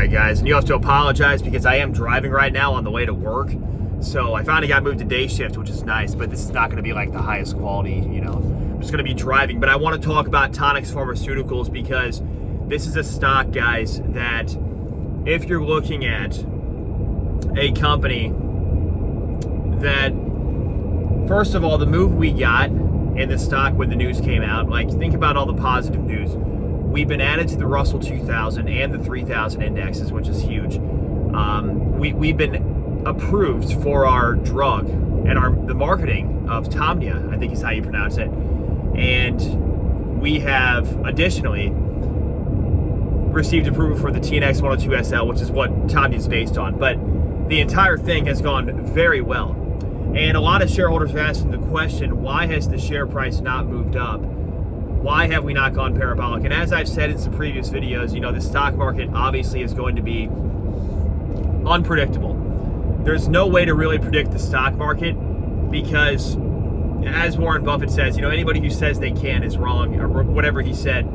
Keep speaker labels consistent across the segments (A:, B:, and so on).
A: right, guys, and you have to apologize because I am driving right now on the way to work. So I finally got moved to day shift, which is nice, but this is not going to be like the highest quality, I'm just going to be driving. But I want to talk about Tonix Pharmaceuticals because this is a stock, guys, that if you're looking at a company that, first of all, the move we got in the stock when the news came out, like, think about all the positive news. We've been added to the Russell 2000 and the 3000 indexes, which is huge. We've been approved for our drug and the marketing of Tamnia, I think is how you pronounce it. And we have additionally received approval for the Tnx 102SL, which is what Tamnia is based on. But the entire thing has gone very well. And a lot of shareholders are asking the question, why has the share price not moved up? Why have we not gone parabolic? And as I've said in some previous videos, the stock market obviously is going to be unpredictable. There's no way to really predict the stock market because, as Warren Buffett says, anybody who says they can is wrong, or whatever he said.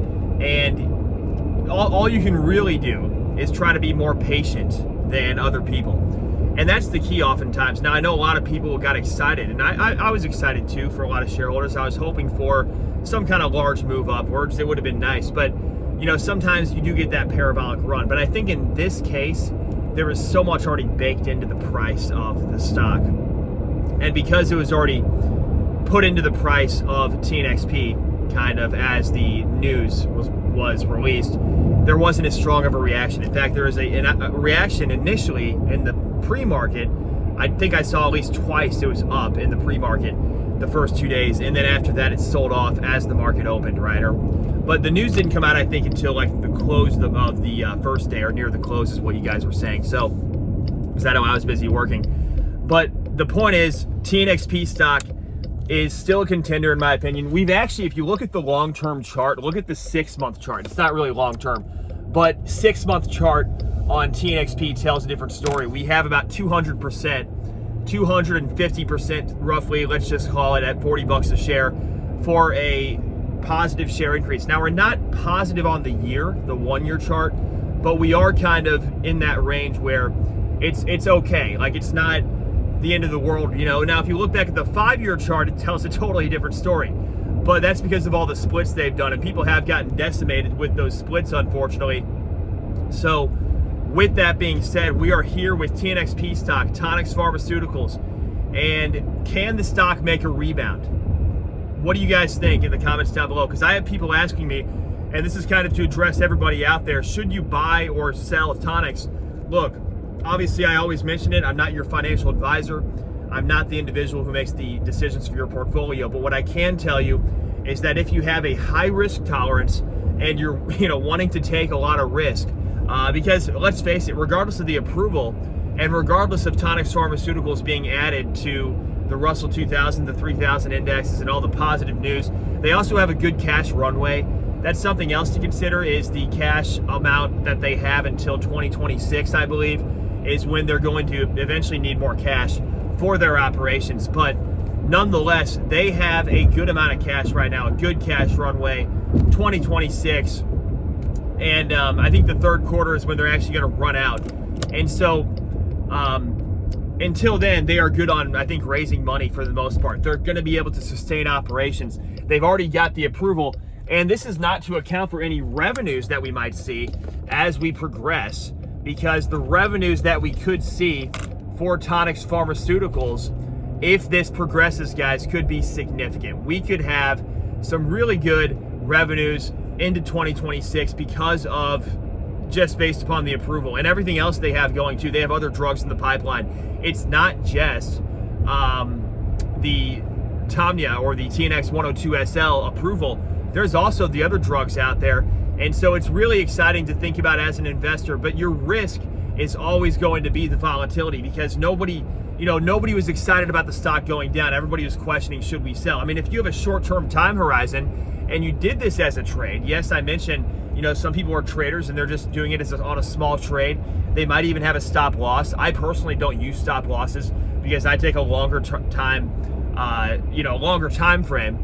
A: And all you can really do is try to be more patient than other people. And that's the key oftentimes. Now, I know a lot of people got excited, and I was excited too for a lot of shareholders. I was hoping for some kind of large move upwards. It would have been nice. But, sometimes you do get that parabolic run. But I think in this case, there was so much already baked into the price of the stock. And because it was already put into the price of Tnxp, kind of as the news was released, there wasn't as strong of a reaction. In fact, there was a reaction initially in the pre-market. I think I saw at least twice it was up in the pre-market the first 2 days, and then after that it sold off as the market opened, right? But the news didn't come out, I think, until like the close of the first day, or near the close is what you guys were saying. So, because I know I was busy working. But the point is, Tnxp stock is still a contender in my opinion. We've actually, if you look at the long-term chart, look at the 6-month chart. It's not really long-term, but 6-month chart on Tnxp tells a different story. We have about 200%, 250% roughly, let's just call it, at 40 bucks a share for a positive share increase. Now, we're not positive on the year, the 1-year chart, but we are kind of in that range where it's okay. Like, it's not the end of the world, Now, if you look back at the 5-year chart, it tells a totally different story. But that's because of all the splits they've done, and people have gotten decimated with those splits, unfortunately. So, with that being said, we are here with Tnxp stock, Tonix Pharmaceuticals. And can the stock make a rebound? What do you guys think in the comments down below? Because I have people asking me, and this is kind of to address everybody out there, should you buy or sell Tonix? Look, obviously I always mention it, I'm not your financial advisor. I'm not the individual who makes the decisions for your portfolio. But what I can tell you is that if you have a high risk tolerance and you're wanting to take a lot of risk, because let's face it, regardless of the approval and regardless of Tonix Pharmaceuticals being added to the Russell 2000, the 3000 indexes, and all the positive news, they also have a good cash runway. That's something else to consider, is the cash amount that they have until 2026, I believe, is when they're going to eventually need more cash for their operations. But nonetheless, they have a good amount of cash right now, a good cash runway, 2026. And I think the third quarter is when they're actually going to run out. And so until then, they are good on, I think, raising money for the most part. They're going to be able to sustain operations. They've already got the approval. And this is not to account for any revenues that we might see as we progress, because the revenues that we could see for Tonix Pharmaceuticals, if this progresses, guys, could be significant. We could have some really good revenues into 2026 because of just based upon the approval and everything else they have going too. They have other drugs in the pipeline. It's not just the Tamnia or the Tnx 102SL approval. There's also the other drugs out there. And so it's really exciting to think about as an investor, but your risk is always going to be the volatility, because nobody was excited about the stock going down. Everybody was questioning, should we sell? I mean, if you have a short-term time horizon and you did this as a trade, yes, I mentioned, some people are traders and they're just doing it on a small trade. They might even have a stop loss. I personally don't use stop losses because I take a longer time frame.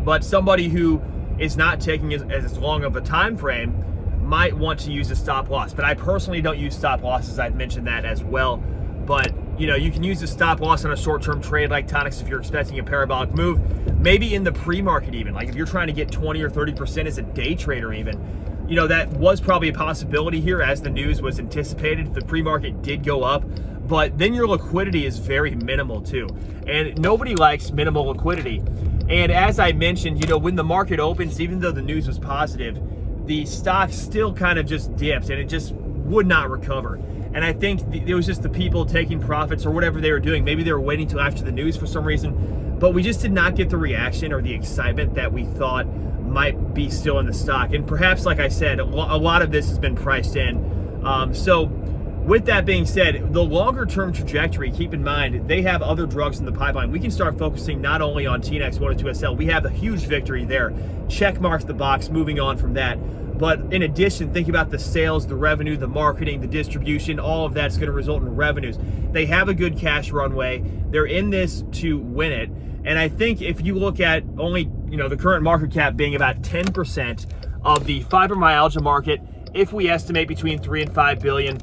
A: But somebody who is not taking as long of a time frame might want to use a stop loss. But I personally don't use stop losses. I've mentioned that as well. But you can use a stop loss on a short-term trade like Tonix if you're expecting a parabolic move, maybe in the pre-market even. Like if you're trying to get 20 or 30% as a day trader even, that was probably a possibility here as the news was anticipated. The pre-market did go up, but then your liquidity is very minimal too. And nobody likes minimal liquidity. And as I mentioned, when the market opens, even though the news was positive, the stock still kind of just dipped and it just would not recover. And I think it was just the people taking profits or whatever they were doing. Maybe they were waiting till after the news for some reason, but we just did not get the reaction or the excitement that we thought might be still in the stock. And perhaps, like I said, a lot of this has been priced in. So with that being said, the longer term trajectory, keep in mind, they have other drugs in the pipeline. We can start focusing not only on TNX102SL, we have a huge victory there. Check marks the box, moving on from that. But in addition, think about the sales, the revenue, the marketing, the distribution, all of that's going to result in revenues. They have a good cash runway. They're in this to win it. And I think if you look at only, the current market cap being about 10% of the fibromyalgia market, if we estimate between 3 and 5 billion,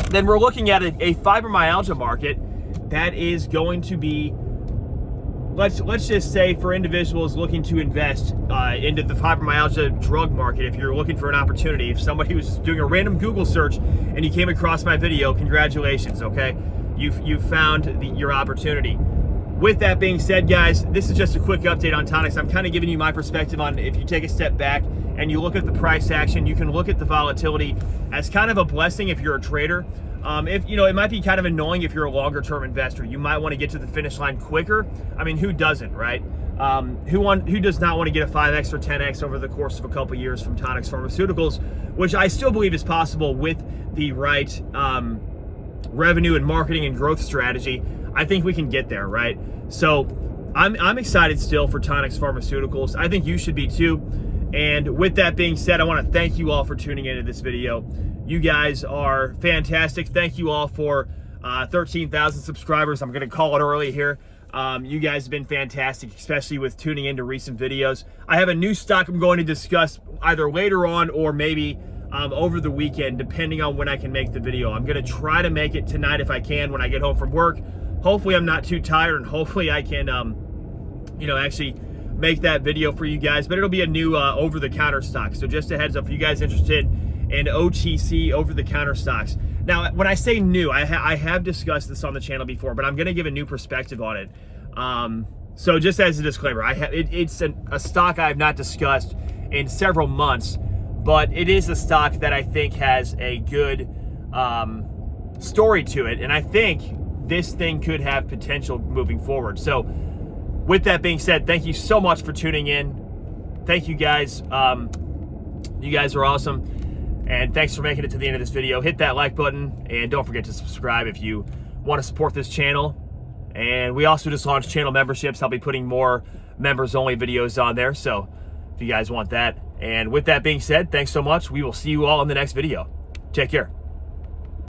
A: then we're looking at a fibromyalgia market that is going to be, let's just say, for individuals looking to invest into the fibromyalgia drug market, if you're looking for an opportunity, if somebody was just doing a random Google search and you came across my video, congratulations, okay? You've found your opportunity. With that being said, guys, this is just a quick update on Tonix. I'm kind of giving you my perspective on, if you take a step back and you look at the price action, you can look at the volatility as kind of a blessing if you're a trader. It might be kind of annoying if you're a longer term investor. You might want to get to the finish line quicker. I mean, who doesn't, right? Who does not want to get a 5x or 10x over the course of a couple years from Tonix Pharmaceuticals, which I still believe is possible with the right revenue and marketing and growth strategy. I think we can get there, right? So I'm excited still for Tonix Pharmaceuticals. I think you should be too. And with that being said, I want to thank you all for tuning into this video. You guys are fantastic. Thank you all for 13,000 subscribers. I'm going to call it early here. You guys have been fantastic, especially with tuning into recent videos. I have a new stock I'm going to discuss either later on or maybe over the weekend, depending on when I can make the video. I'm going to try to make it tonight if I can when I get home from work. Hopefully I'm not too tired, and hopefully I can, actually make that video for you guys. But it'll be a new over-the-counter stock. So just a heads up for you guys interested in OTC over-the-counter stocks. Now, when I say new, I have discussed this on the channel before, but I'm going to give a new perspective on it. So just as a disclaimer, it's a stock I have not discussed in several months, but it is a stock that I think has a good story to it, and I think this thing could have potential moving forward. So with that being said, thank you so much for tuning in. Thank you guys. You guys are awesome. And thanks for making it to the end of this video. Hit that like button and don't forget to subscribe if you want to support this channel. And we also just launched channel memberships. I'll be putting more members only videos on there. So if you guys want that. And with that being said, thanks so much. We will see you all in the next video. Take care.